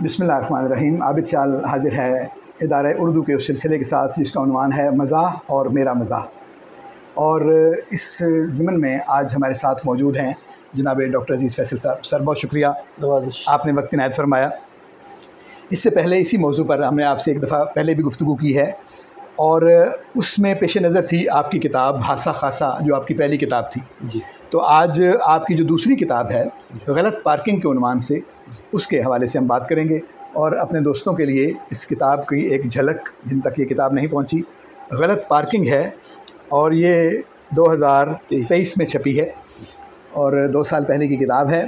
बिस्मिल्लाहिर्रहमानिर्रहीम। आबिद शाल हाजिर है इदारा उर्दू के उस सिलसिले के साथ जिसका उन्वान है मज़ाह और मेरा मज़ाह। और इस ज़िम्न में आज हमारे साथ मौजूद हैं जनाब डॉक्टर अज़ीज़ फैसल साहब। सर बहुत शुक्रिया, आपने वक्त इनायत फरमाया। इससे पहले इसी मौजू पर हमने आपसे एक दफ़ा पहले भी गुफ्तगू की है और उसमें पेश नज़र थी आपकी किताब हासा खासा, जो आपकी पहली किताब थी जी। तो आज आपकी जो दूसरी किताब है गलत पार्किंग के उन्वान से, उसके हवाले से हम बात करेंगे और अपने दोस्तों के लिए इस किताब की एक झलक, जिन तक ये किताब नहीं पहुंची, गलत पार्किंग है और ये 2023 में छपी है और 2 साल पहले की किताब है।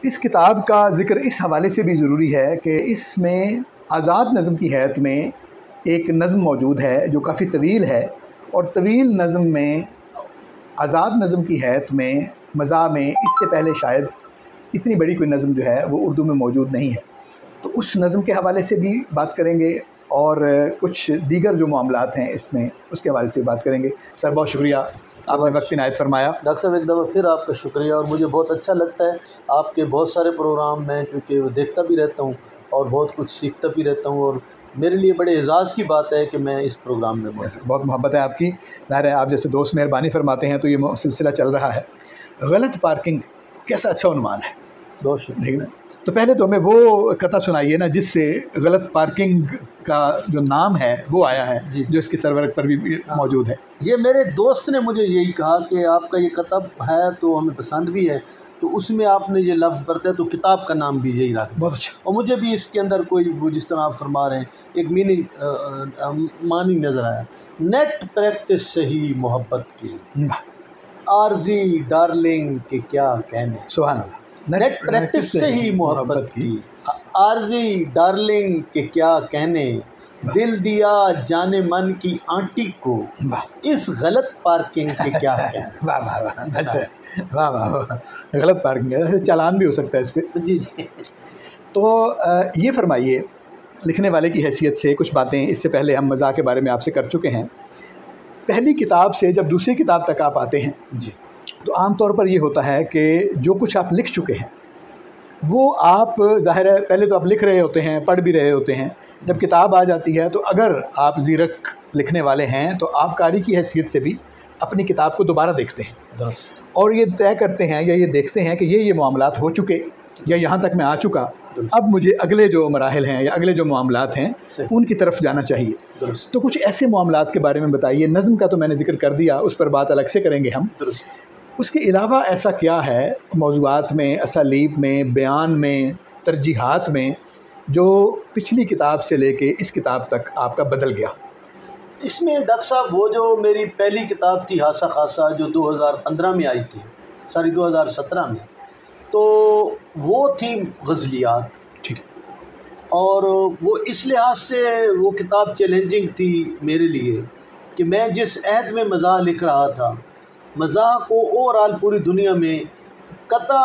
इस किताब का ज़िक्र इस हवाले से भी ज़रूरी है कि इसमें आज़ाद नज़म की हैत में एक नज़म मौजूद है जो काफ़ी तवील है और तवील नज़म में, आज़ाद नज़म की हैत में, मज़ा में इससे पहले शायद इतनी बड़ी कोई नज़म जो है वो उर्दू में मौजूद नहीं है। तो उस नज़म के हवाले से भी बात करेंगे और कुछ दीगर जो मामलात हैं इसमें, उसके हवाले से बात करेंगे। सर बहुत शुक्रिया, आपने वक्त इनायत फरमाया। डॉक्टर साहब एक दफ़ा फिर आपका शुक्रिया, और मुझे बहुत अच्छा लगता है आपके बहुत सारे प्रोग्राम में, क्योंकि देखता भी रहता हूँ और बहुत कुछ सीखता भी रहता हूँ, और मेरे लिए बड़े एजाज़ की बात है कि मैं इस प्रोग्राम में बहुत मोहब्बत है आपकी। ज़ाहिर है आप जैसे दोस्त मेहरबानी फरमाते हैं तो ये सिलसिला चल रहा है। गलत पार्किंग कैसा अच्छा उन्वान है, बहुत शुक्रिया। तो पहले तो हमें वो कथा सुनाइए ना जिससे गलत पार्किंग का जो नाम है वो आया है जी, जो इसके सरवरक पर भी मौजूद है। ये मेरे दोस्त ने मुझे यही कहा कि आपका ये किताब है तो हमें पसंद भी है, तो उसमें आपने ये लफ्ज़ बरता है तो किताब का नाम भी यही रखा। बहुत अच्छा। और मुझे भी इसके अंदर कोई वो जिस तरह आप फरमा रहे हैं एक मीनिंग मानी नज़र आया। नेट प्रैक्टिस से ही मोहब्बत की, आरजी डार्लिंग के क्या कहने, सुभान अल्लाह। नेट प्रैक्टिस से ही मोहब्बत की, आरजी डार्लिंग के क्या कहने, दिल दिया जाने मन की आंटी को, इस गलत पार्किंग के क्या कहने। वाह वाह वाह, अच्छा वाह वाह वाह, गलत पार्किंग है, चालान भी हो सकता है इस पर। जी जी। तो ये फरमाइए, लिखने वाले की हैसियत से कुछ बातें इससे पहले हम मज़ाक के बारे में आपसे कर चुके हैं। पहली किताब से जब दूसरी किताब तक आप आते हैं जी, तो आम तौर पर ये होता है कि जो कुछ आप लिख चुके हैं वो आप, ज़ाहिर है पहले तो आप लिख रहे होते हैं, पढ़ भी रहे होते हैं, जब किताब आ जाती है तो अगर आप ज़ीरक लिखने वाले हैं तो आप कारी की हैसियत से भी अपनी किताब को दोबारा देखते हैं और ये तय करते हैं या ये देखते हैं कि ये मामलात हो चुके या यहाँ तक मैं आ चुका, अब मुझे अगले जो मराहिल हैं या अगले जो मामलात हैं उनकी तरफ जाना चाहिए। तो कुछ ऐसे मामलात के बारे में बताइए। नज़म का तो मैंने जिक्र कर दिया, उस पर बात अलग से करेंगे हम। उसके अलावा ऐसा क्या है मौज़ूआत में, असालीब में, बयान में, तरजीहात में, जो पिछली किताब से लेके इस किताब तक आपका बदल गया? इसमें डॉक्टर साहब वो जो मेरी पहली किताब थी हासा खासा, जो 2015 में आई थी, सॉरी 2017 में, तो वो थी गज़लियात। ठीक। और वो इस लिहाज से वो किताब चैलेंजिंग थी मेरे लिए कि मैं जिस अहद में मज़ाह लिख रहा था, मज़ाह को ओवरऑल पूरी दुनिया में कता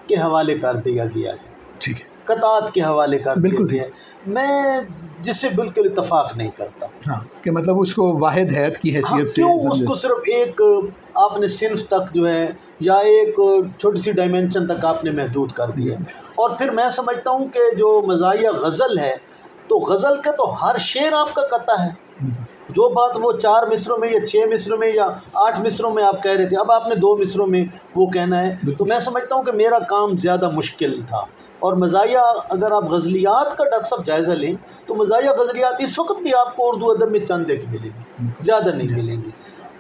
के हवाले कर दिया गया है। ठीक है, कतात के हवाले कर बिल्कुल दिया है, मैं जिससे बिल्कुल इत्तफाक नहीं करता। हाँ, कि मतलब उसको वाहिद हैत की हैसियत से, क्यों उसको सिर्फ एक आपने सिर्फ तक जो है या एक छोटी सी डायमेंशन तक आपने महदूद कर दिया। और फिर मैं समझता हूँ कि जो मज़ाहिया गज़ल है, तो गज़ल के तो हर शेर आपका कता है। जो बात वो 4 मिसरों में या 6 मिसरों में या 8 मिसरों में आप कह रहे थे, अब आपने 2 मिसरों में वो कहना है। तो मैं समझता हूँ कि मेरा काम ज़्यादा मुश्किल था। और मज़ाहिया, अगर आप गज़लियात का डॉक्टर साहब जायज़ा लें तो मज़ाहिया गज़लियात इस वक्त भी आपको उर्दू अदब में चंद एक मिलेंगी, ज़्यादा नहीं मिलेंगी।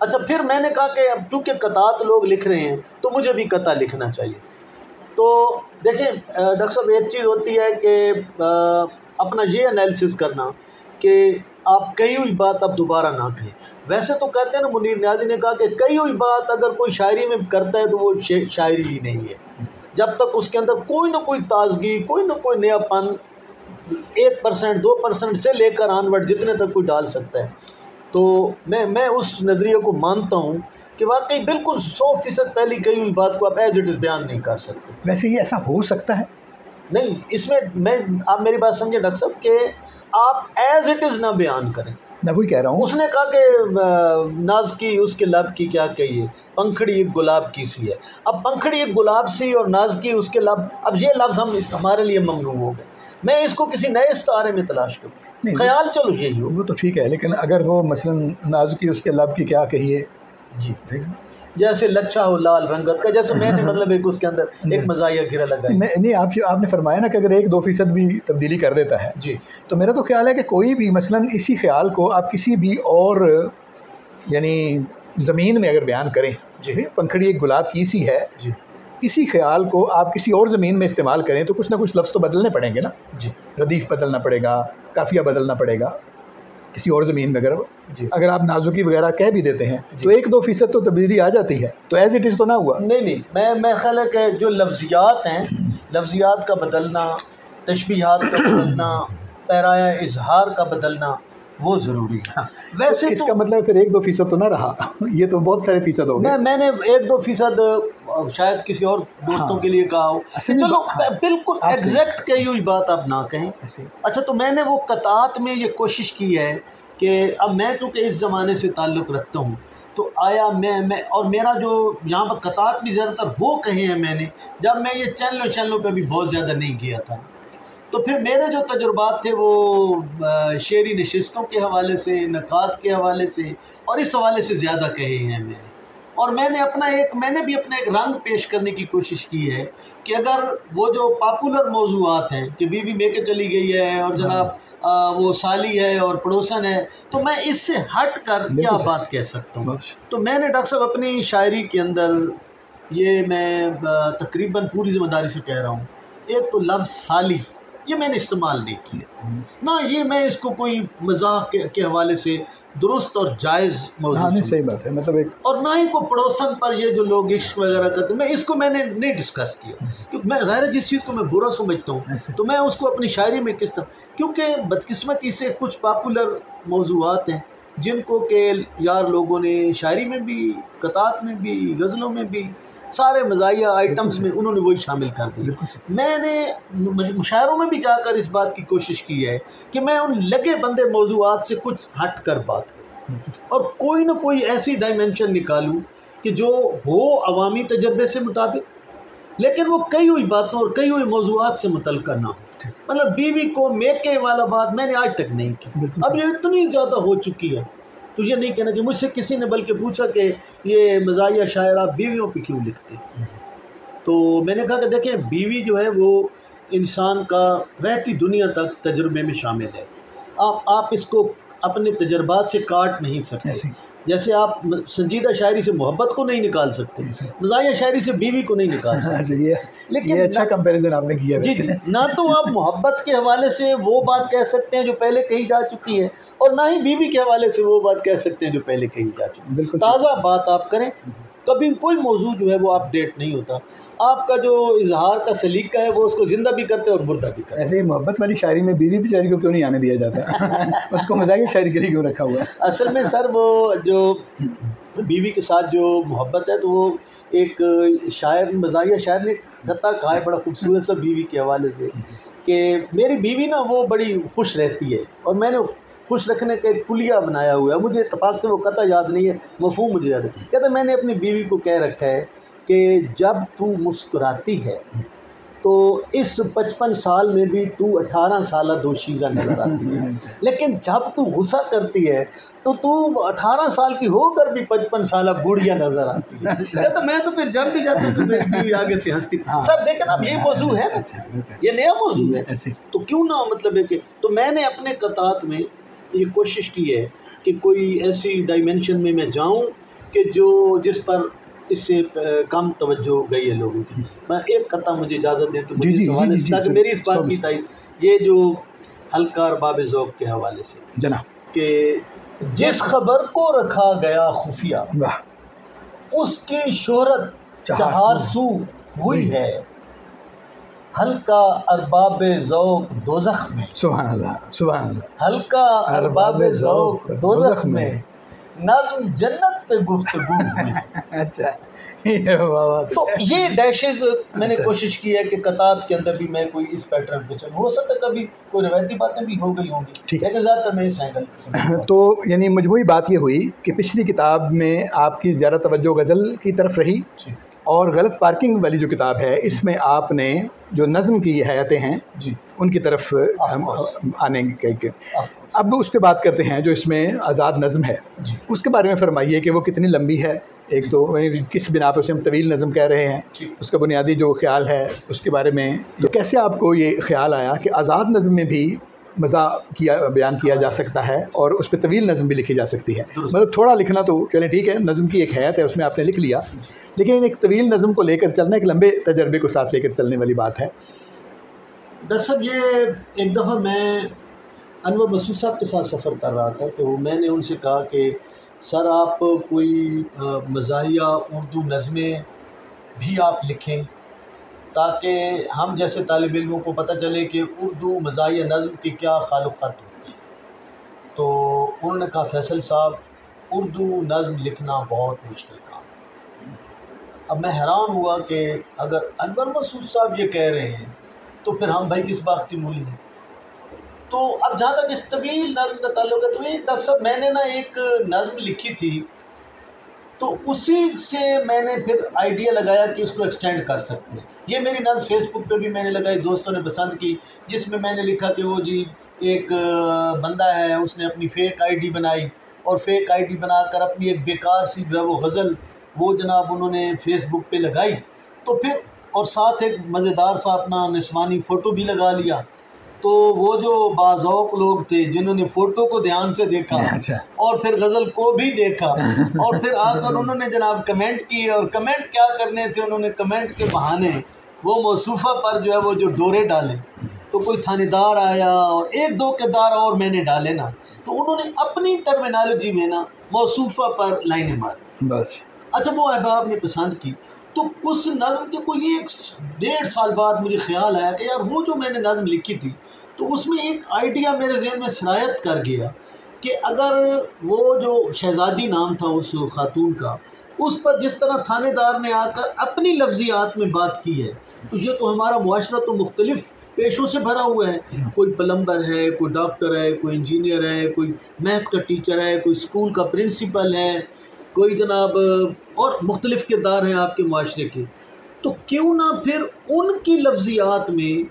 अच्छा, फिर मैंने कहा कि अब चूँकि कतात लोग लिख रहे हैं तो मुझे भी कता लिखना चाहिए। तो देखें डॉक्टर साहब, एक चीज़ होती है कि अपना ये एनालिसिस करना कि आप कही हुई बात आप दोबारा ना कहें। वैसे तो कहते हैं ना, मुनीर न्याज़ी ने कहा कि कही हुई बात अगर कोई शायरी में करता है तो वो शायरी ही नहीं है, जब तक उसके अंदर कोई ना कोई ताजगी, कोई ना कोई नयापन 1% 2% से लेकर आनवर्ड जितने तक कोई डाल सकता है। तो मैं उस नज़रिए को मानता हूँ कि वाकई बिल्कुल 100% पहली कही हुई बात को आप एज इट इज़ बयान नहीं कर सकते। वैसे ये ऐसा हो सकता है नहीं, इसमें मैं, आप मेरी बात समझे डॉक्टर साहब, कि आप एज इट इज़ ना बयान करें। मैं वही कह रहा हूँ। उसने कहा कि नाज की उसके लब की क्या कहिए, पंखड़ी एक गुलाब की सी है। अब पंखड़ी एक गुलाब सी और नाज की उसके लब, अब ये लफ्ज़ हम हमारे लिए ममनू हो गए। मैं इसको किसी नए सितारे में तलाश करूँ, ख्याल चलो यही हो। वो तो ठीक है, लेकिन अगर वो मसलन नाजुकी उसके लब की क्या कहिए जी, जैसे लच्छा हो लाल रंगत का, जैसे मैंने मतलब एक उसके अंदर एक मज़ाहिया गिरा लगाई। नहीं, आपने फरमाया ना कि अगर 1-2% भी तब्दीली कर देता है जी, तो मेरा तो ख्याल है कि कोई भी मसलन इसी ख्याल को आप किसी भी और यानी ज़मीन में अगर बयान करें, जी, पंखड़ी एक गुलाब की सी है, जी, इसी ख्याल को आप किसी और ज़मीन में इस्तेमाल करें तो कुछ ना कुछ लफ्ज़ तो बदलने पड़ेंगे ना। जी, रदीफ़ बदलना पड़ेगा, काफ़िया बदलना पड़ेगा किसी और ज़मीन में। अगर आप नाजुकी वगैरह कह भी देते हैं तो 1-2% तो तब्दीली आ जाती है, तो एज इट इज़ तो ना हुआ। नहीं, मैं ख्याल है कि जो लफ्ज़ियात हैं, लफ्ज़ियात का बदलना, तशबीहात का बदलना, पैराया इजहार का बदलना, वो ज़रूरी है। वैसे तो इसका मतलब फिर 1-2% तो ना रहा ये तो बहुत सारे फीसद हो गए। मैंने 1-2% शायद किसी और दोस्तों के लिए कहा हो, चलो बिल्कुल एग्जैक्ट कही हुई बात आप ना कहें। अच्छा, तो मैंने वो कतात में ये कोशिश की है कि अब मैं चूँकि इस ज़माने से ताल्लुक़ रखता हूँ, तो आया मैं और मेरा जो यहाँ पर कतात भी ज़्यादातर वो कहे हैं मैंने, जब मैं ये चैनलों पे भी बहुत ज़्यादा नहीं किया था, तो फिर मेरे जो तजुर्बात थे वो शेरी नशिस्तों के हवाले से, नकात के हवाले से और इस हवाले से ज़्यादा कहे हैं मैंने। और मैंने भी अपना एक रंग पेश करने की कोशिश की है कि अगर वो जो पॉपुलर मौज़ूआत हैं कि बीवी मेके चली गई है और जनाब वो साली है और पड़ोसन है, तो मैं इससे हट कर क्या बात कह सकता हूँ। तो मैंने डॉक्टर साहब अपनी शायरी के अंदर ये मैं तकरीबन पूरी ज़िम्मेदारी से कह रहा हूँ, एक तो लफ्ज़ साली ये मैंने इस्तेमाल नहीं किया ना, ये मैं इसको कोई मजाक के हवाले से दुरुस्त और जायज़ मौजूद, सही बात है, मतलब एक, और ना ही को पड़ोसन पर ये जो लोग इश्क वगैरह करते हैं, मैं इसको मैंने नहीं डिस्कस किया, क्योंकि मैं ज़ाहिर जिस चीज़ को मैं बुरा समझता हूँ तो मैं उसको अपनी शायरी में किस तरह, क्योंकि बदकिस्मती से कुछ पॉपुलर मौजूआत हैं जिनको के यार लोगों ने शायरी में भी, कतात में भी, गज़लों में भी, सारे मज़ाहिया आइटम्स में उन्होंने वही शामिल कर दिए। मैंने मुशायरों में भी जाकर इस बात की कोशिश की है कि मैं उन लगे बंदे मौजूआत से कुछ हट कर बात करूँ और कोई ना कोई ऐसी डायमेंशन निकालूँ कि जो हो अवामी तजर्बे से मुताबिक, लेकिन वो कई हुई बातों और कई हुई मौजूआत से मुतल्लिक़ ना हो। मतलब बीवी को मेके वाला बात मैंने आज तक नहीं की, अब ये इतनी ज़्यादा हो चुकी है, तो ये नहीं कहना कि मुझसे किसी ने बल्कि पूछा कि ये मज़ाहिया शायर आप बीवियों पे क्यों लिखते हैं, तो मैंने कहा कि देखें, बीवी जो है वो इंसान का रहती दुनिया तक तजुर्बे में शामिल है, आप इसको अपने तजर्बात से काट नहीं सकते। जैसे आप संजीदा शायरी से मोहब्बत को नहीं निकाल सकते, मज़ाहिया शायरी से बीवी को नहीं निकाल सकते। लेकिन ये अच्छा कंपैरिजन आपने किया। जी, ना तो आप मोहब्बत के हवाले से वो बात कह सकते हैं जो पहले कही जा चुकी है, और ना ही बीवी के हवाले से वो बात कह सकते हैं जो पहले कही जा चुकी है। ताज़ा बात आप करें, कभी कोई मौजूद जो है वो अपडेट नहीं होता। आपका जो इजहार का सलीका है वो उसको जिंदा भी करते हैं और मुर्दा भी करते हैं। ऐसे ही मोहब्बत वाली शायरी में बीवी बेचारी को क्यों नहीं आने दिया जाता उसको मज़ाहिया शायरी के लिए क्यों रखा हुआ है? असल में सर वो जो बीवी के साथ जो मोहब्बत है, तो वो एक शायर, मज़ाहिया शायर ने खत्ता कहा है बड़ा खूबसूरत सा बीवी के हवाले से कि मेरी बीवी ना वो बड़ी खुश रहती है, और मैंने खुश रखने का एक पुलिया बनाया हुआ है, मुझे इत्तफाक से वो कथा याद नहीं है, मफ़हूम मुझे याद है। कहते मैंने अपनी बीवी को कह रखा है कि जब तू मुस्कुराती है तो इस 55 साल में भी तू 18 साल दोशीज़ा नजर आती है, लेकिन जब तू गुस्सा करती है तो तू 18 साल की होकर भी 55 साल बूढ़िया नजर आती है। तो मैं तो फिर जब भी जाती हूँ तो मेरी बीवी आगे से हंसती। सर देखें अब ये मौजूद है ना, ये नया मौजूद है, तो क्यों ना मतलब है कि, तो मैंने अपने कतात में ये कोशिश की है कि कोई ऐसी डायमेंशन में मैं जाऊँ कि जिस पर इससे कम तवज्जो गई है लोगों की। मैं एक कथा मुझे इजाज़त दें तो मुझे सवाल है ताकि मेरी इस बात की तारीफ, ये जो हल्का अरबाब ज़ौक़ के हवाले से जनाब कि जिस खबर को रखा गया खुफिया उसकी शोहरत चहारसू हुई है, हल्का अरबाब ज़ौक़ दोज़ख में, सुभान अल्लाह सुभान अल्लाह, हल्का अरबाब ज़ौक़ दोज़ख में, नज़्म जन्नत पे गुफ्तगू में। अच्छा, तो ये डैशेज मैंने कोशिश की है कि कतात के अंदर भी मैं कोई इस पैटर्न पे चलूँ। हो सकता है कभी कोई रवायती बातें भी हो गई होंगी, लेकिन ज़्यादातर मैं इस एंगल पे। तो यानी मजमूई बात ये हुई कि पिछली किताब में आपकी ज़्यादा तवज्जो गज़ल की तरफ रही और गलत पार्किंग वाली जो किताब है, इसमें आपने जो नज़्म की हयातें हैं जी उनकी तरफ हम आने के अब उस पर बात करते हैं। जो इसमें आज़ाद नज़्म है जी उसके बारे में फरमाइए कि वो कितनी लंबी है, एक तो किस बिना पर उसे हम तवील नज़्म कह रहे हैं, ठीक। उसका बुनियादी जो ख्याल है उसके बारे में। तो कैसे आपको ये ख्याल आया कि आज़ाद नज़्म में भी मज़ा बयान किया जा सकता है और उस पर तवील नज़्म भी लिखी जा सकती है? मतलब थोड़ा लिखना तो चलें ठीक है, नज़्म की एक हैत है उसमें आपने लिख लिया, लेकिन एक तवील नज़्म को लेकर चलना एक लंबे तजर्बे को साथ लेकर चलने वाली बात है। डॉक्टर साहब, ये एक दफ़ा मैं अनवर मसूद साहब के साथ सफ़र कर रहा था, तो मैंने उनसे कहा कि सर आप कोई मज़ाहिया उर्दू नज़में भी आप लिखें ताकि हम जैसे तालिब इल्मों को पता चले कि उर्दू मज़ाहिया नज़्म की क्या खालुक़ात होती है। तो उन्होंने कहा फैसल साहब, उर्दू नज़्म लिखना बहुत मुश्किल काम है। अब मैं हैरान हुआ कि अगर अनवर मसूद साहब ये कह रहे हैं तो फिर हम भाई किस बात की मूली हैं। तो अब जहाँ तक इस तवील नज़्म का ताल्लुक है, तो ये डॉक्टर साहब मैंने ना एक नज़्म लिखी थी, तो उसी से मैंने फिर आइडिया लगाया कि इसको एक्सटेंड कर सकते हैं। ये मेरी नज़्म फेसबुक पे भी मैंने लगाई, दोस्तों ने पसंद की, जिसमें मैंने लिखा कि वो जी एक बंदा है, उसने अपनी फ़ेक आईडी बनाई और फेक आईडी बनाकर अपनी एक बेकार सी जो है वो गज़ल वो जनाब उन्होंने फेसबुक पे लगाई। तो फिर और साथ एक मज़ेदार सा अपना निस्वानी फ़ोटो भी लगा लिया। तो वो जो बाज़ौक़ लोग थे जिन्होंने फ़ोटो को ध्यान से देखा अच्छा। और फिर गज़ल को भी देखा और फिर आकर उन्होंने जनाब कमेंट किए, और कमेंट क्या करने थे, उन्होंने कमेंट के बहाने वो मौसूफ़ा पर जो है वो जो डोरे डाले। तो कोई थानेदार आया और एक दो किरदार और मैंने डाले ना, तो उन्होंने अपनी टर्मिनोलॉजी में ना मौसूफ़ा पर लाइनें मारी बस। अच्छा, वो अहबाब ने पसंद की। तो उस नज़्म के कोई 1-1.5 साल बाद मुझे ख्याल आया कि यार वो जो मैंने नज़्म लिखी थी, तो उसमें एक आइडिया मेरे ज़हन में सरायत कर गया कि अगर वो जो शहज़ादी नाम था उस खातून का, उस पर जिस तरह थानेदार ने आकर अपनी लफ्ज़ियात में बात की है, तो ये तो हमारा मुआशरा तो मुख्तलिफ़ पेशों से भरा हुआ है। कोई प्लम्बर है, कोई डॉक्टर है, कोई इंजीनियर है, कोई मैथ का टीचर है, कोई स्कूल का प्रिंसिपल है, कोई जनाब और मुख्तलिफ़ किरदार हैं आपके मुआशरे के। तो क्यों ना फिर उनकी लफ्ज़ियात में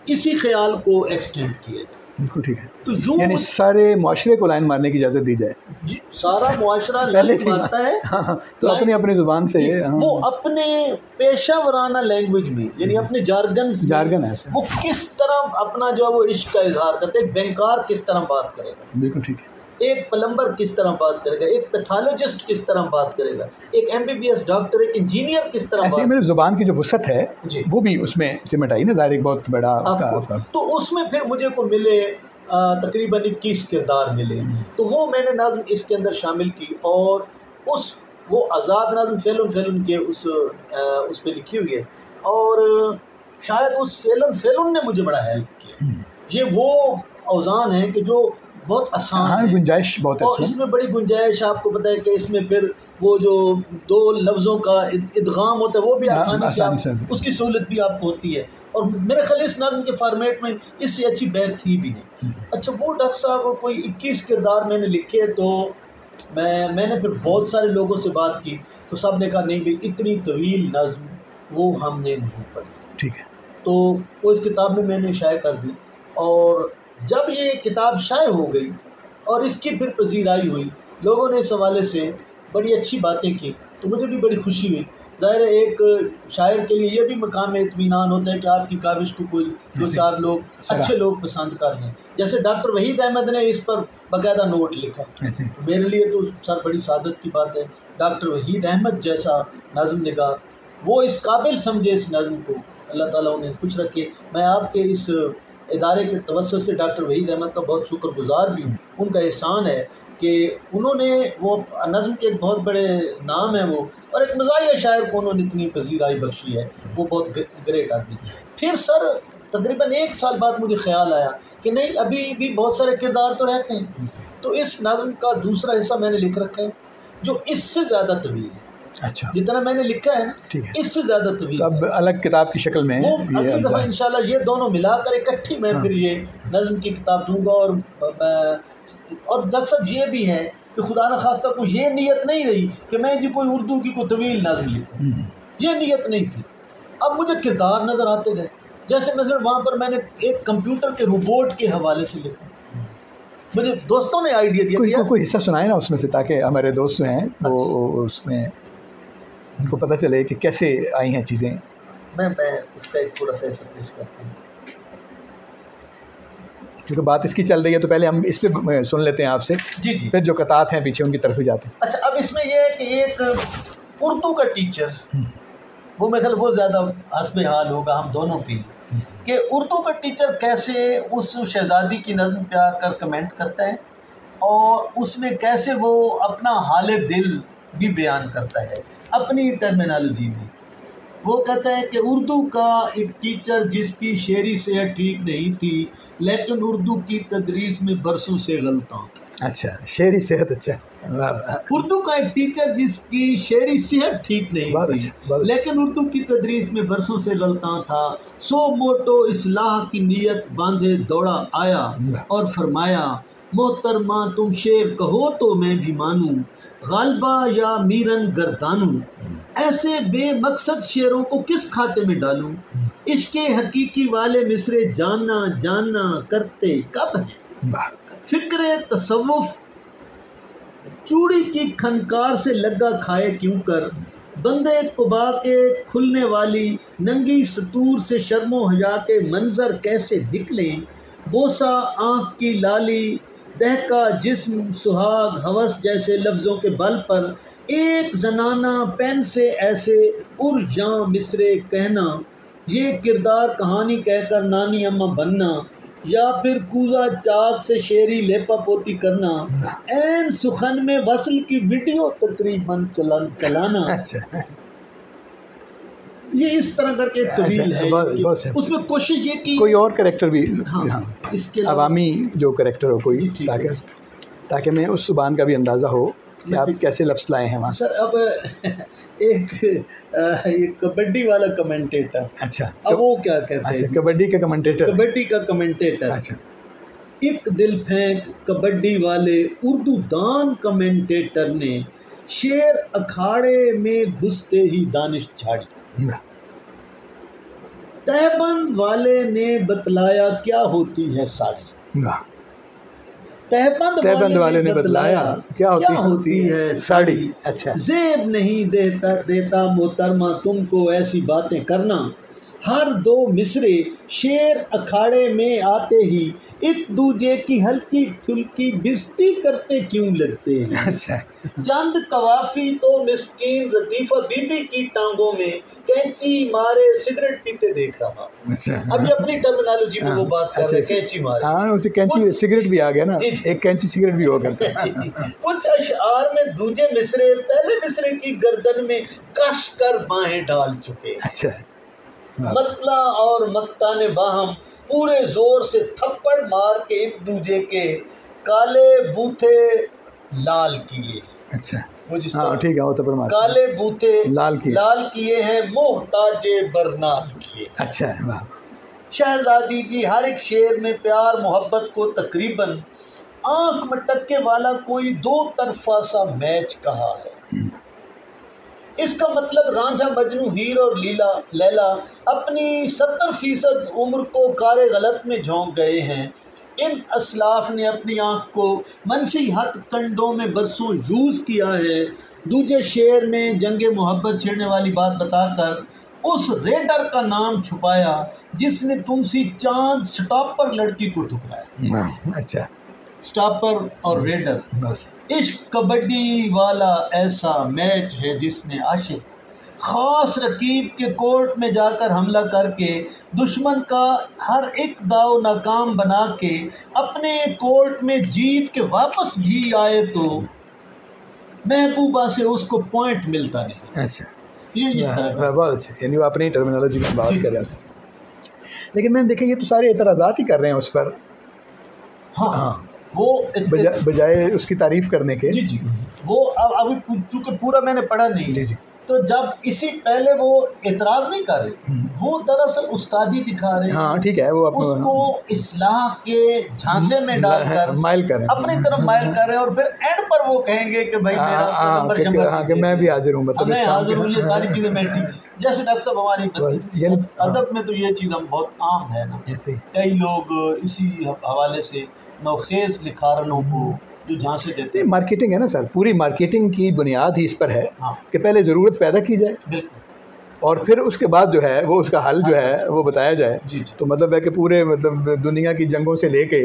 इसी ख़्याल को एक्सटेंड किया जाए। बिल्कुल ठीक है। तो यूँ यानी सारे मुआशरे को लाइन मारने की इजाज़त दी जाए। जी, सारा मुआशरा पहले लाइन से मारता है। हाँ, तो अपनी अपनी ज़ुबान से वो अपने पेशा वराना लैंग्वेज में, यानी अपने जार्गन है वो किस तरह अपना जो है वो इश्क का इजहार करते हैं। एक बैंकार किस तरह बात करेगा, बिल्कुल ठीक है। एक प्लम्बर किस तरह बात करेगा, एक पैथोलॉजिस्ट किस तरह बात करेगा, एक MBBS डॉक्टर, एक इंजीनियर किस तरह ऐसे बात मतलब ज़ुबान की जो वुसअत है जी। वो भी उसमें सिमट आई ना, ज़ाहिर एक बहुत बड़ा उसका। तो उसमें फिर मुझे को मिले तकरीबन 21 किरदार मिले। तो वो मैंने नज़्म इसके अंदर शामिल की और वो आज़ाद नज़्म फ़ेलन के उस पर लिखी हुई है और शायद उस फ़ेलन ने मुझे बड़ा हेल्प किया। ये वो औज़ान है कि जो बहुत आसान है, गुंजाइश बहुत है और इसमें बड़ी गुंजाइश। आपको पता है कि इसमें फिर वो जो दो लफ्ज़ों का इदगाम होता है वो भी आसानी से उसकी सहूलत भी आपको होती है। और मेरे ख्याल इस नज़्म के फॉर्मेट में इससे अच्छी बैर थी भी नहीं। अच्छा, वो डॉक्टर साहब कोई 21 किरदार मैंने लिखे, तो मैंने फिर बहुत सारे लोगों से बात की, तो सब ने कहा नहीं भाई इतनी तवील नज़्म वो हमने नहीं पढ़ी। ठीक है। तो वो इस किताब में मैंने शाये कर दी, और जब ये किताब शाये हो गई और इसकी फिर पजीराई हुई, लोगों ने इस हवाले से बड़ी अच्छी बातें की, तो मुझे भी बड़ी खुशी हुई। ज़ाहिर है एक शायर के लिए ये भी मकाम इत्मीनान होता है कि आपकी काविश को कोई 2-4 लोग अच्छे लोग पसंद कर लें। जैसे डॉक्टर वहीद अहमद ने इस पर बाकायदा नोट लिखा, मेरे लिए तो सर बड़ी सादत की बात है। डॉक्टर वहीद अहमद जैसा नज़्म निगार वो इस काबिल समझे इस नज़्म को, अल्लाह ताला उन्हें खुश रखे। मैं आपके इस इदारे के तवज्जुह से डॉक्टर वहीद अहमद का बहुत शुक्रगुजार भी हूँ। उनका एहसान है कि उन्होंने वो नज़्म के एक बहुत बड़े नाम है वो, और एक मज़ाहिया शायर को उन्होंने इतनी पजीराई बख्शी है, वो बहुत ग्रेट आदमी। फिर सर तकरीबन 1 साल बाद मुझे ख्याल आया कि नहीं अभी भी बहुत सारे किरदार तो रहते हैं, तो इस नज़्म का दूसरा हिस्सा मैंने लिख रखा है जो इससे ज़्यादा तवील है। अच्छा, जितना मैंने लिखा है ना, ठीक है, इससे ज़्यादा तवील। तो अब अलग किताब की शक्ल में वो अगली दफ़ा इंशाल्लाह ये दोनों मिलाकर इकट्ठी मैं फिर ये नज़्म की किताब दूंगा। और डॉक्टर साहब ये भी है कि खुदा न खास्ता को ये नीयत नहीं रही कि मैं जी कोई उर्दू की कोई तवील नज़्म लिखूँ। ये नीयत नहीं थी। अब मुझे किरदार नज़र आते गए, जैसे मतलब वहाँ पर मैंने एक कंप्यूटर के रोबोट के हवाले से लिखा, मुझे दोस्तों ने आइडिया दिया कोई हिस्सा सुनाए ना उसमें से, ताकि हमारे दोस्त जो हैं वो उसमें उनको पता चले कि कैसे आई हैं चीज़ें। मैं उसका एक थोड़ा सा ऐसा पेश करता हूँ, क्योंकि बात इसकी चल रही है तो पहले हम इस पे सुन लेते हैं आपसे, जी जी। फिर जो कतात हैं पीछे उनकी तरफ ही जाते हैं। अच्छा, अब इसमें यह है कि एक उर्दू का टीचर, वो मेरे ख्याल वो ज़्यादा हस्बे हाल होगा हम दोनों की, कि उर्दू का टीचर कैसे उस शहजादी की नज़्म पे आकर कमेंट करता है और उसमें कैसे वो अपना हाल दिल भी बयान करता है अपनी टर्मिनोलॉजी में। वो कहता है कि उर्दू का एक टीचर जिसकी शेरी सेहत ठीक नहीं थी, लेकिन उर्दू की तदरीस में बरसों से गलता। अच्छा, शेरी सेहत, अच्छा। उर्दू का एक टीचर जिसकी शेरी सेहत ठीक नहीं थी, लेकिन उर्दू की तदरीस में बरसों से गलता था। सो मोटो इस्लाह की नीयत बांधे दौड़ा आया और फरमाया, मोहतरमा तुम शेर कहो तो मैं भी मानूं, गालबा या मीरन गर्दानूं। ऐसे बेमकसद शेरों को किस खाते में डालूं, इश्के हकीकी वाले मिसरे जानना जानना करते कब है। फिक्रे तसव्वुफ चूड़ी की खनकार से लगा खाए क्यों कर, बंदे कुबा के खुलने वाली नंगी सतूर से शर्मो हया के मंजर कैसे निकले। बोसा आँख की लाली दहका जिस्म सुहाग हवस जैसे लफ्ज़ों के बल पर, एक जनाना पेन से ऐसे उर्जां मिसरे कहना। ये किरदार कहानी कहकर नानी अम्मा बनना, या फिर कूजा चाक से शेरी लेपा पोती करना। ऐन सुखन में वसल की वीडियो तकरीबन चलाना। अच्छा, ये इस तरह करके तवील है। उसमें कोशिश ये की कोई और कैरेक्टर भी, हाँ, इसके अवामी जो कैरेक्टर हो कोई, ताकि मैं उस जुबान का भी अंदाज़ा हो कि आप कैसे लफ्ज़ लाए हैं वहाँ। सर अब एक कबड्डी वाला कमेंटेटर, अच्छा, अब वो क्या कहते हैं, कबड्डी का कमेंटेटर, कबड्डी का कमेंटेटर। अच्छा, एक दिल फेंक कबड्डी वाले उर्दू दान कमेंटेटर ने शेर अखाड़े में घुसते ही दानिश झाड़ी। तहबंद वाले ने बतलाया क्या होती है साड़ी। तहबंद वाले ने बतलाया क्या होती है साड़ी। अच्छा, जेब नहीं देता मोहतरमा तुमको ऐसी बातें करना। हर दो मिसरे शेर अखाड़े में आते ही एक दूजे की हल्की फुल्की बिस्ती करते क्यों लगते हैं। अच्छा, चंद कवाफी तो मिस्कीन लतीफा बीबी की टांगों में कैंची मारे सिगरेट पीते देख रहा। अच्छा, अब ये अपनी टर्मिनोलॉजी में वो बात कर रहे हैं, कैंची मारे। हाँ, उसे कैंची सिगरेट भी आ गया ना, एक कैंची सिगरेट भी हो करता। कुछ अशआर में दूजे मिसरे पहले मिसरे की गर्दन में कस कर बाहें डाल चुके। अच्छा, मतला और मक्ताने बाहम पूरे जोर से थप्पड़ मार के एक दूजे के काले बूथे लाल किए। अच्छा, वो जिस हाँ, ठीक है, वो थप्पड़ मार काले बूथे लाल किए हैं मोहताजे बरनाल किए। अच्छा, वाह। शहजादी जी हर एक शेर में प्यार मोहब्बत को तकरीबन आंख मटके वाला कोई दो तरफा सा मैच कहा है। इसका मतलब रांझा मजनू हीर और लैला अपनी 70% उम्र को कारे गलत में झोंक गए हैं। इन असलाफ ने अपनी आंख को मनफी हथकंडों में बरसों यूज किया है। दूजे शेर में जंगे मोहब्बत छेड़ने वाली बात बताकर उस रेडर का नाम छुपाया जिसने तुमसी चांद स्टॉपर लड़की को ठुकराया। अच्छा, स्टॉपर और रेडर बस। इश्क कबड्डी वाला ऐसा मैच है जिसमें आशिक खास रकीब के कोर्ट में जाकर हमला करके दुश्मन का हर एक दाव नाकाम बना के अपने कोर्ट में जीत के वापस भी आए तो महबूबा से उसको पॉइंट मिलता नहीं। अच्छा, ये इस तरह का बहुत अच्छा, यानी वो अपनी टर्मिनोलॉजी में बात कर रहे हैं। लेकिन मैंने देखा ये तो सारे एतराज़ात ही कर रहे हैं उस पर। हाँ, वो बजाय उसकी तारीफ करने के। जी जी, वो अभी चूंकि पूरा मैंने पढ़ा नहीं। जी जी, तो जब इसी पहले वो एतराज़ नहीं कर रहे, वो दरअसल उस्तादी दिखा रहे हैं। हाँ ठीक है, वो उसको इस्लाह के झांसे में डालकर माइल कर अपनी तरफ माइल कर रहे हैं, और फिर एंड पर वो कहेंगे कि भाई मेरा कि मैं भी हाजिर हूँ, मतलब मैं हाजिर हूँ, ये सारी चीज़ें मैं ठीक। जैसे डॉक्टर साहब हमारी अदब में तो ये चीज़ हम बहुत आम है ना, कई लोग इसी हवाले से नौखेज़ लिखारनों को जो झांसे देते हैं। मार्केटिंग है ना सर, पूरी मार्केटिंग की बुनियाद ही इस पर है कि पहले ज़रूरत पैदा की जाए और फिर उसके बाद जो है वो उसका हल जो है वो बताया जाए। तो मतलब है कि पूरे मतलब दुनिया की जंगों से लेके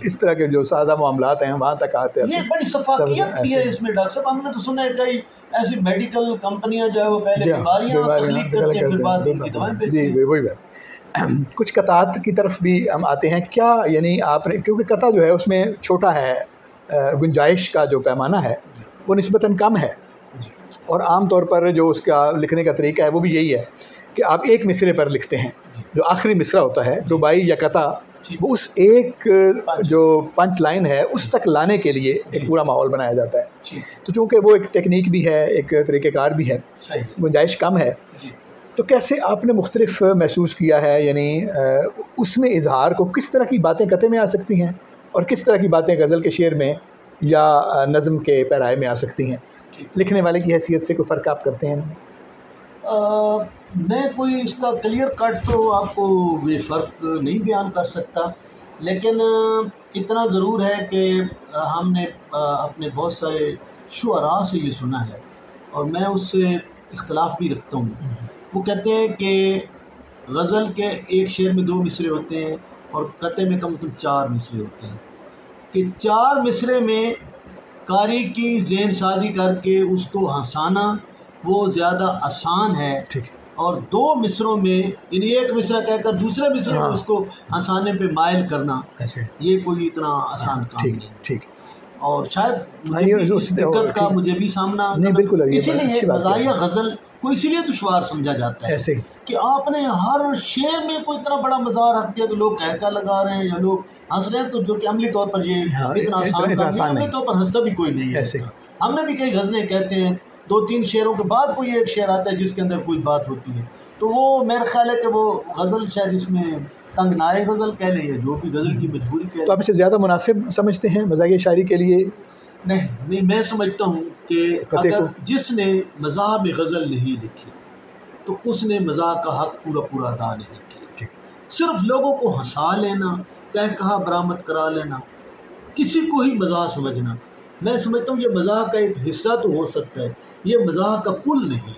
इस तरह के जो सादा मामलात हैं वहाँ तक आते हैं। ये बड़ी सफाकियत भी है इसमें डॉक्टर साहब। हमने तो सुना है कई ऐसी मेडिकल कंपनियां जो है वो पहले बीमारियां तख्लीक करती हैं, फिर बाद में उनकी दवाएं बेचती हैं। जी वही बात। कुछ कतात की तरफ भी हम आते हैं क्या, यानी आपने, क्योंकि कता जो है उसमें छोटा है, गुंजाइश का जो पैमाना है वो निस्बतन कम है, और आम तौर पर जो उसका लिखने का तरीका है वो भी यही है कि आप एक मिसरे पर लिखते हैं, जो आखिरी मिसरा होता है रुबाई या कता, वो उस एक जो पंच लाइन है उस तक लाने के लिए एक पूरा माहौल बनाया जाता है। तो चूँकि वो एक टेक्निक भी है, एक तरीक़ेकार भी है, गुंजाइश कम है, तो कैसे आपने मुख्तलिफ महसूस किया है, यानी उसमें इजहार को किस तरह की बातें कते में आ सकती हैं और किस तरह की बातें गज़ल के शेर में या नज़म के पैराए में आ सकती हैं? लिखने वाले की हैसियत से कोई फ़र्क आप करते हैं? मैं कोई इसका क्लियर कट तो आपको ये फ़र्क नहीं बयान कर सकता, लेकिन इतना ज़रूर है कि हमने अपने बहुत सारे शुअरा से ये सुना है और मैं उससे इख्तलाफ भी रखता हूँ। वो कहते हैं कि गज़ल के एक शेर में 2 मिसरे होते हैं और कते में कम से कम 4 मिसरे होते हैं, कि 4 मिसरे में कारी की ज़हन साजी करके उसको हंसाना वो ज़्यादा आसान है, और 2 मिसरों में यानी एक मिसरा कहकर दूसरे मिसरे में उसको हंसाने पे माइल करना ये कोई इतना आसान काम नहीं। ठीक। और शायद इस दिक्कत का मुझे भी सामना नहीं, बिल्कुल, इसीलिए मज़ाहिया गज़ल को इसीलिए दुश्वार समझा जाता है कि आपने हर शेर में कोई इतना बड़ा मज़ार रख दिया कि लोग कहका लगा रहे हैं या लोग हंस रहे हैं, तो जो कि अमली तौर पर ये इतना आसान काम नहीं, अमली तौर पर हंसता भी कोई नहीं है। हमने भी कई गज़लें कहते हैं 2-3 शेरों के बाद कोई एक शेर आता है जिसके अंदर कोई बात होती है, तो वो मेरा ख्याल है कि वो गज़ल शायद इसमें तंग नारे गज़ल कह लें या जो भी गज़ल की मजबूरी कह लें। तो आप इसे ज़्यादा मुनासिब समझते हैं मज़ाहिया शायरी के लिए? नहीं, मैं समझता हूँ कि अगर जिसने मज़ाह में गज़ल नहीं लिखी तो उसने मज़ाह का हक पूरा अदा नहीं किया। सिर्फ लोगों को हंसा लेना, कहा बरामद करा लेना, इसी को ही मज़ाह समझना, मैं समझता हूँ ये मज़ाह का एक हिस्सा तो हो सकता है, ये मज़ाह का कुल नहीं,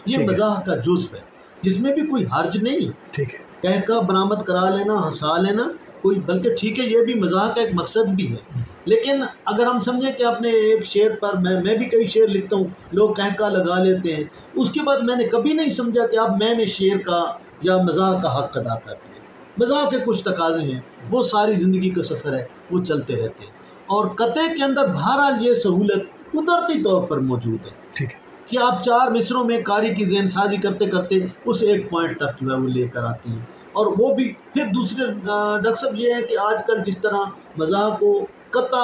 ये मज़ाह का जुज़्व है जिसमें भी कोई हर्ज नहीं है। कहा बरामद करा लेना, हंसा लेना कोई, बल्कि ठीक है ये भी मज़ाह का एक मकसद भी है। लेकिन अगर हम समझें कि आपने एक शेर पर, मैं भी कई शेर लिखता हूँ, लोग कहका लगा लेते हैं, उसके बाद मैंने कभी नहीं समझा कि अब मैंने शेर का या मज़ाह का हक अदा कर दिया। मज़ाह के कुछ तकाज़े हैं, वो सारी ज़िंदगी का सफ़र है, वो चलते रहते हैं, और कते के अंदर बहरहाल ये सहूलत कुदरती तौर पर मौजूद है कि आप 4 मिसरों में कारी की ज़हन साजी करते करते उस एक पॉइंट तक जो है वो लेकर आती हैं। और वो भी फिर दूसरे डॉक्टर साहब ये है कि आजकल जिस तरह मज़ाह को कता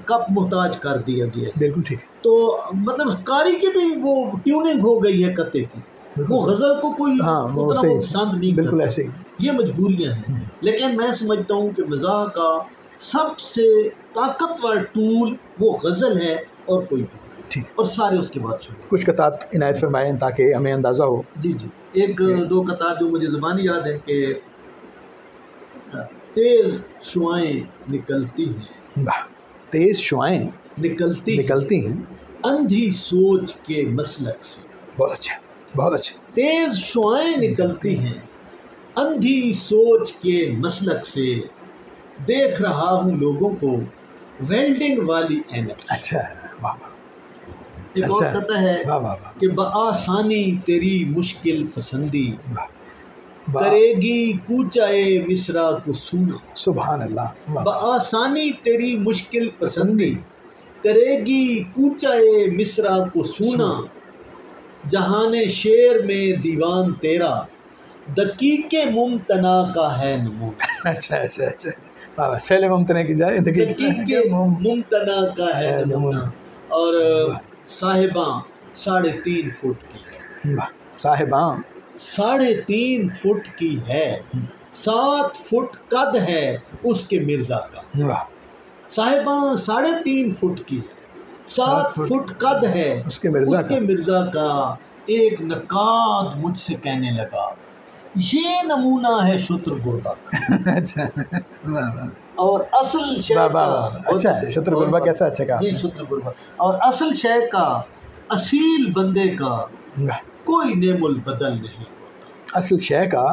कप मोहताज कर दिया गया है, बिल्कुल ठीक, तो मतलब कारी की भी वो ट्यूनिंग हो गई है कते की, वो गज़ल को कोई उतना पसंद नहीं, बिल्कुल ऐसे ये मजबूरियाँ हैं। लेकिन मैं समझता हूँ कि मज़ाह का सबसे ताकतवर टूल वो गज़ल है और कोई ठीक, और सारे उसके बाद कुछ कतात इनायत फरमाएं ताकि हमें अंदाज़ा हो। जी, एक दो कतार जो मुझे ज़ुबानी याद है कि तेज़ शुआएं निकलती हैं, तेज़ शुआएं निकलती हैं अंधी सोच के मसलक से। बहुत अच्छा। तेज़ शुआएं निकलती हैं अंधी सोच के मसलक से, देख रहा हूँ लोगों को वेल्डिंग वाली ऐनक से। अच्छा, एक और कहता है कि बआसानी तेरी मुश्किल पसंदी, करेगी कूचाए मिसरा को सूना। सुभान अल्लाह। बआसानी तेरी मुश्किल पसंदी, करेगी कूचाए मिसरा को सूना, जहाने शेर में दीवान तेरा, दकीके मुमतना का है नमूना। अच्छा, सैले मुमतना की जाए दकीके मुमतना का है नमूना। और साहिबा 3.5 फुट की है। वाह साहिबा। 3.5 फुट की है। 7 फुट कद है उसके मिर्जा का। वाह साहिबा 3.5 फुट की है, 7 फुट कद है उसके उसके मिर्जा का। एक नकाद मुझसे कहने लगा, ये नमूना है शुत्र गुरबा का। अच्छा वाह वाह। और असल शय का अच्छा शुत्र गुरबा कैसा अच्छा कहा। जी शुत्र गुरबा। और असल शय का असील बंदे का कोई नेमुल बदल नहीं होता। असल शय का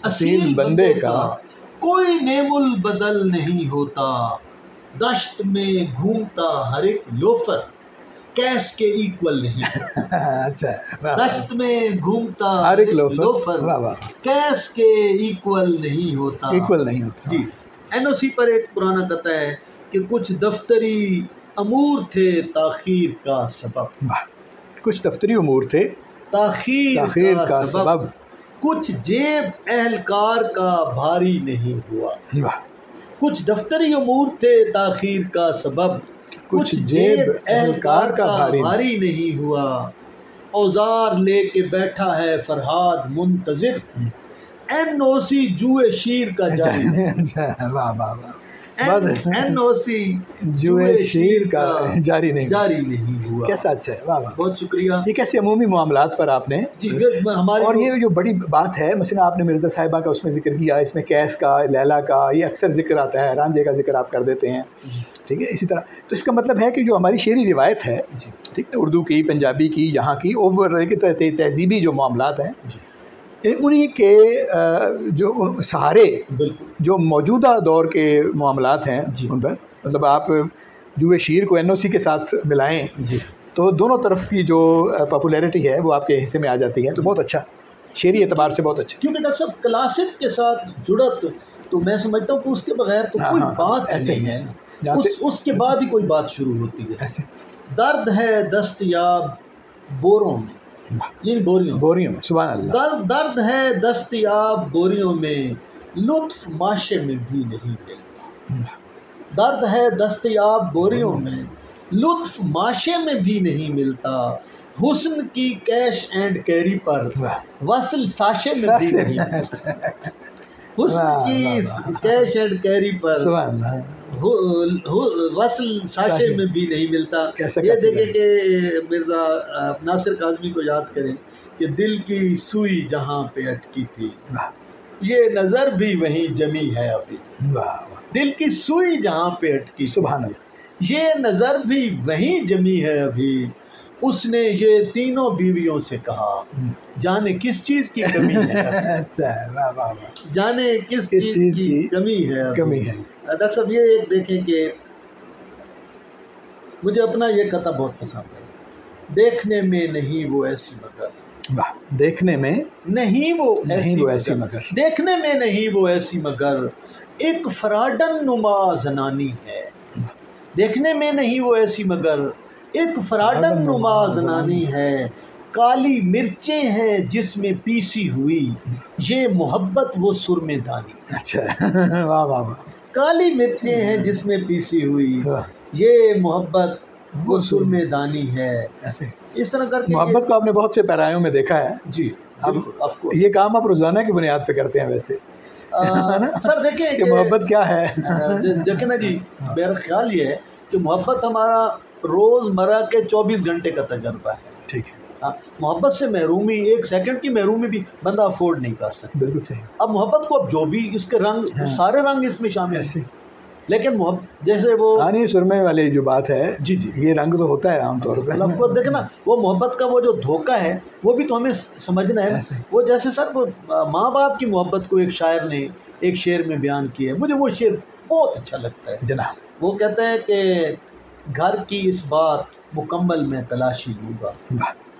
असील बंदे का कोई नेमुल बदल नहीं होता। दश्त में घूमता हर एक लोफर कैस के इक्वल नहीं। अच्छा दश्त में घूमता हर एक लोफर वाह वाह कैस के इक्वल नहीं होता। इक्वल नहीं होता जी। एनओसी पर एक पुराना कथा है कि कुछ दफ्तरी अमूर थे ताखीर का सबब। कुछ दफ्तरी उमूर थे ताखीर का सबब। कुछ जेब अहलकार का भारी नहीं हुआ। कुछ दफ्तरी उमूर थे ताखीर का सबब। कुछ जेब अहलकार का भारी नहीं हुआ। औजार लेके बैठा है फरहाद मुंतजिर। एनओसी जुए शीर का जारी। अच्छा वाह वाह वाह। एनओसी जुए शीर का जारी नहीं हुआ। कैसा अच्छा है वाह वाह। बहुत शुक्रिया। ये कैसे अमूमी मामलात पर आपने जी हमारे और ये जो बड़ी बात है मसलन आपने मिर्ज़ा साहिबा का उसमें जिक्र किया, इसमें कैस का लैला का ये अक्सर जिक्र आता है, रांझे का जिक्र आप कर देते हैं, ठीक है। इसी तरह तो इसका मतलब है कि जो हमारी शेरी रिवायत है, ठीक है, उर्दू की पंजाबी की यहाँ की ओवर तहजीबी जो मामलात हैं उन्हीं के जो सहारे जो मौजूदा दौर के मामलात हैं उन पर मतलब आप जुए शीर को एनओसी के साथ मिलाएं जी तो दोनों तरफ की जो पॉपुलैरिटी है वो आपके हिस्से में आ जाती है। तो बहुत अच्छा शेरी एतबार से बहुत अच्छा। क्योंकि डॉक्टर साहब क्लासिक के साथ जुड़त तो मैं समझता हूँ कि उसके बगैर तो कोई बात ऐसे नहीं है। उसके बाद ही कोई बात शुरू होती है। ऐसे दर्द है दस्तयाब बोरों में, इन बोरियों में सुभान अल्लाह। दर्द है दस्तयाब बोरियों में, लुत्फ माशे में भी नहीं मिलता। दर्द है दस्तयाब बोरियों में, लुत्फ माशे में भी नहीं मिलता। हुस्न की कैश एंड कैरी पर वसल साशे में भी नहीं मिलता। हुस्न की कैश एंड कैरी पर वसल साशे में भी नहीं मिलता। ये देखें कि मिर्ज़ा नासिर काज़मी को याद करें कि दिल की सुई जहाँ पे अटकी थी ये नज़र भी वहीं जमी है अभी। दिल की सुई जहाँ पे अटकी, सुभान अल्लाह, ये नज़र भी वहीं जमी है अभी। उसने ये तीनों बीवियों से कहा जाने किस चीज़ की कमी है। अच्छा वाह वाह वाह। जाने किस चीज़ की कमी है डॉक्टर साहब ये एक देखें कि मुझे अपना ये कथा बहुत पसंद है। देखने में नहीं वो ऐसी मगर, वाह, देखने में नहीं वो ऐसी मगर, देखने में नहीं वो ऐसी मगर एक फराडन नुमा जनानी है। देखने में नहीं वो ऐसी मगर एक फराडन नुमा जनानी है। काली मिर्चें हैं जिसमें पीसी हुई ये मोहब्बत वो सुरमे दानी। अच्छा वाह वाह वाह। काली मिर्चें हैं जिसमें पीसी हुई ये मोहब्बत वो सुरमे दानी है। ऐसे इस तरह करके मोहब्बत को आपने बहुत से पैरायों में देखा है जी। अब ये काम आप रोजाना की बुनियाद पे करते हैं वैसे सर देखें कि मोहब्बत क्या है। देखें ना जी, मेरा ख्याल ये है कि मोहब्बत हमारा रोज़मर्रा के 24 घंटे का तजर्बा है। ठीक है। मोहब्बत से महरूमी, एक सेकंड की महरूमी भी बंदा अफोर्ड नहीं कर सकता। बिल्कुल सही। अब मोहब्बत को अब जो भी इसके रंग सारे रंग इसमें शामिल हैं, लेकिन जैसे वो नहीं सुरमे वाली जो बात है जी ये रंग तो होता है आमतौर पर। देखे ना वो मोहब्बत का वो जो धोखा है वो भी तो हमें समझना है। वो जैसे सर वो माँ बाप की मोहब्बत को एक शायर ने एक शेर में बयान किया है, मुझे वो शेर बहुत अच्छा लगता है जनाब। वो कहता है कि घर की इस बार मुकम्मल मैं तलाशी लूँगा,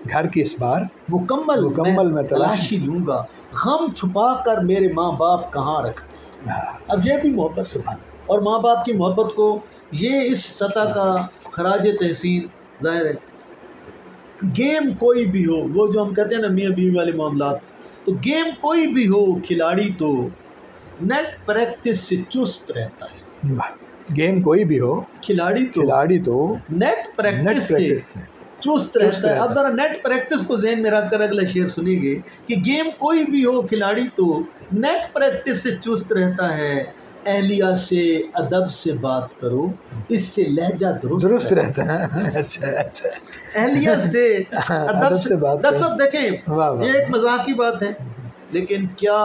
घर की इस बार मुकम्मल मैं तलाशी लूँगा, गम छुपा कर मेरे माँ बाप कहाँ रखते। अब ये भी मोहब्बत से और माँ बाप की मोहब्बत को ये इस सतह का खराज तहसीन ज़ाहिर है। गेम कोई भी हो, वो जो हम कहते हैं ना मियाँ बीवी वाले मामलात, तो गेम कोई भी हो खिलाड़ी तो नेट प्रैक्टिस से चुस्त रहता है। गेम कोई भी हो खिलाड़ी तो नेट प्रैक्टिस से चुस्त रहता है। अब ज़रा नेट प्रैक्टिस को ज़हन में रखकर अगला शेर सुनिए कि गेम कोई भी हो खिलाड़ी तो नेट प्रैक्टिस से चुस्त रहता है। एहलिया से अदब से बात करो, इससे लहजा दुरुस्त रहता है। अच्छा अच्छा, एहलिया से अदब से बात करो। सब देखें, ये एक मजाक की बात है, लेकिन क्या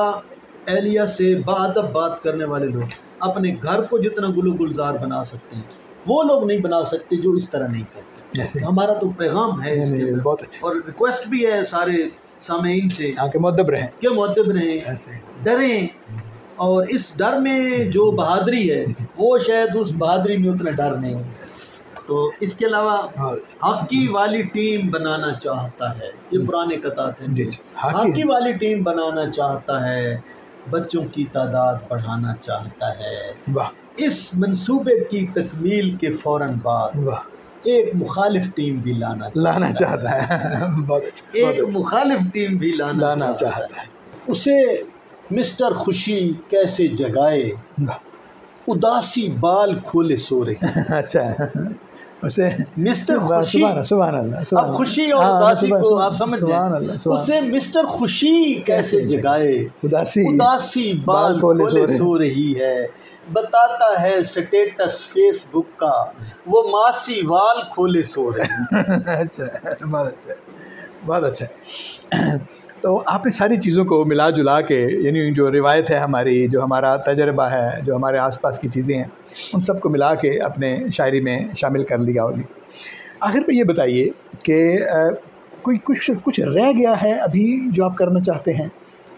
एहलिया से बाअदब बात करने वाले लोग अपने घर को जितना गुलो गुलजार बना सकते हैं, वो लोग नहीं बना सकते जो इस तरह नहीं करते। हमारा तो पैगाम है इसके बहुत अच्छा, और रिक्वेस्ट भी है सारे सामेईन से कि मुअद्दब रहें, डरें, और इस डर में जो बहादुरी है वो शायद उस बहादुरी में उतना डर नहीं है। तो इसके अलावा हॉकी वाली टीम बनाना चाहता है, ये पुराने कतात हैं, हॉकी वाली टीम बनाना चाहता है, बच्चों की तादाद बढ़ाना चाहता है। इस मंसूबे की तकमील के फौरन बाद एक मुखालिफ टीम भी लाना चाहता है। बहुत अच्छा, एक मुखालिफ टीम भी लाना चाहता है। उसे मिस्टर खुशी कैसे जगाए, उदासी बाल खोले सो रही। अच्छा, उसे मिस्टर खुशी, सुभान अल्लाह, अब खुशी और उदासी को आप समझ जाएं। उसे मिस्टर खुशी कैसे जगाए, उदासी बाल खोले सो रही है। बताता है स्टेटस फेसबुक का, वो मासी वाल खोले सो रही। अच्छा, बहुत अच्छा। तो आपने सारी चीज़ों को मिला जुला के, यानी जो रिवायत है हमारी, जो हमारा तजर्बा है, जो हमारे आसपास की चीज़ें हैं, उन सब को मिला के अपने शायरी में शामिल कर लिया होगी। आखिर में ये बताइए कि कोई कुछ रह गया है अभी जो आप करना चाहते हैं?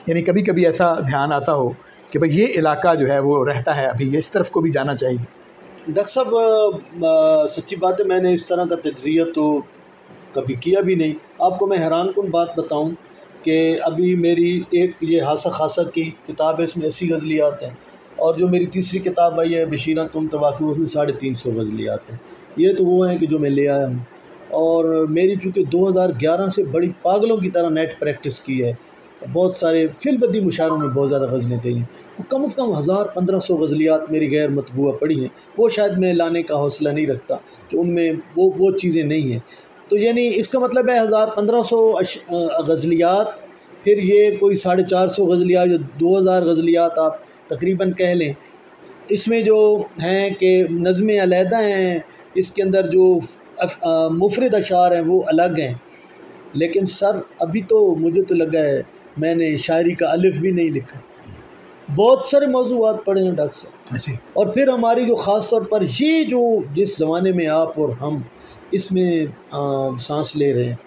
यानी कभी कभी ऐसा ध्यान आता हो कि भाई ये इलाका जो है वो रहता है अभी, ये इस तरफ को भी जाना चाहिए। डॉक्टर साहब, सच्ची बात है, मैंने इस तरह का तज्ज़िया तो कभी किया भी नहीं। आपको मैं हैरान कुन बात बताऊं कि अभी मेरी एक ये हासा खासा की किताब है, इसमें 80 गज़लियात हैं, और जो मेरी तीसरी किताब आई है बशीरा तुम तवाक़ी, उसमें 350 गज़लियात हैं। ये तो वो हैं कि जो मैं ले आया हूँ। और मेरी चूँकि 2011 से बड़ी पागलों की तरह नेट प्रैक्टिस की है, बहुत सारे फिलबदी मुशायरों में बहुत ज़्यादा गज़लें कही हैं, वो कम से कम 1000-1500 गज़लियात मेरी गैर मतबूआ पड़ी हैं। वो शायद मैं लाने का हौसला नहीं रखता कि उनमें वो चीज़ें नहीं हैं। तो यानी इसका मतलब है 1000-1500 गज़लियात, फिर ये कोई 450 गज़लियात, जो 2000 गज़लियात आप तकरीबन कह लें। इसमें जो हैं कि नज़में अलहदा हैं, इसके अंदर जो मुफरद अशार हैं वो अलग हैं। लेकिन सर अभी तो मुझे तो लगा है मैंने शायरी का अलिफ भी नहीं लिखा। बहुत सारे मौज़ूआत पढ़े हैं डॉक्टर साहब, और फिर हमारी जो ख़ास तौर पर ये जो जिस ज़माने में आप और हम इसमें सांस ले रहे हैं,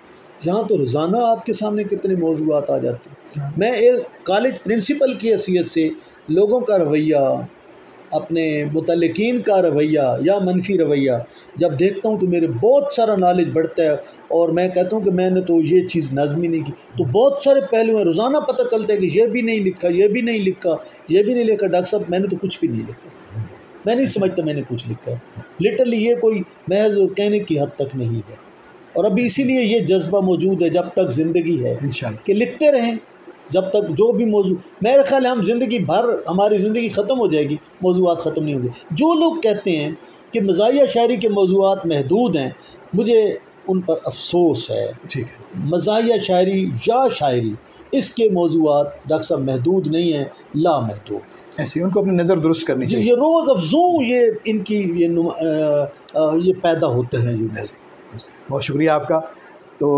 यहाँ तो रोज़ाना आपके सामने कितने मौज़ूआत आ जाते हैं। मैं एक कॉलेज प्रिंसिपल की हैसियत से लोगों का रवैया, अपने मुतल्लिकीन का रवैया या मनफी रवैया जब देखता हूँ तो मेरे बहुत सारा नॉलेज बढ़ता है, और मैं कहता हूँ कि मैंने तो ये चीज़ नज़म ही नहीं की। तो बहुत सारे पहलू हैं, रोज़ाना पता चलता है कि ये भी नहीं लिखा, ये भी नहीं लिखा, ये भी नहीं लिखा। डॉक्टर साहब मैंने तो कुछ भी नहीं लिखा, मैं नहीं समझता मैंने कुछ लिखा है। लिटरली ये कोई महज कहने की हद तक नहीं है। और अभी इसीलिए ये जज्बा मौजूद है, जब तक ज़िंदगी है कि लिखते रहें, जब तक जो भी मौजू, मेरे ख्याल है हम ज़िंदगी भर, हमारी ज़िंदगी ख़त्म हो जाएगी, मौजूआत ख़त्म नहीं होंगे। जो लोग कहते हैं कि मज़ाहिया शायरी के मौजूआत महदूद हैं, मुझे उन पर अफसोस है। ठीक है, मज़ाहिया शायरी या शायरी, इसके मौजूआत डॉक्टर साहब महदूद नहीं हैं, लामहदूद। ऐसे उनको अपनी नज़र दुरुस्त करनी चाहिए। ये रोज़ अफजों ये इनकी ये पैदा होते हैं। बहुत शुक्रिया आपका। तो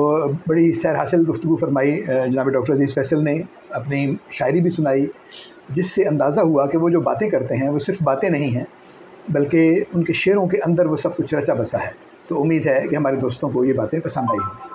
बड़ी सैर हासिल गुफ्तगू फरमाई जनाब डॉक्टर अज़ीज़ फैसल ने, अपनी शायरी भी सुनाई, जिससे अंदाज़ा हुआ कि वो जो बातें करते हैं वो सिर्फ बातें नहीं हैं, बल्कि उनके शेरों के अंदर वो सब कुछ रचा बसा है। तो उम्मीद है कि हमारे दोस्तों को ये बातें पसंद आई हों।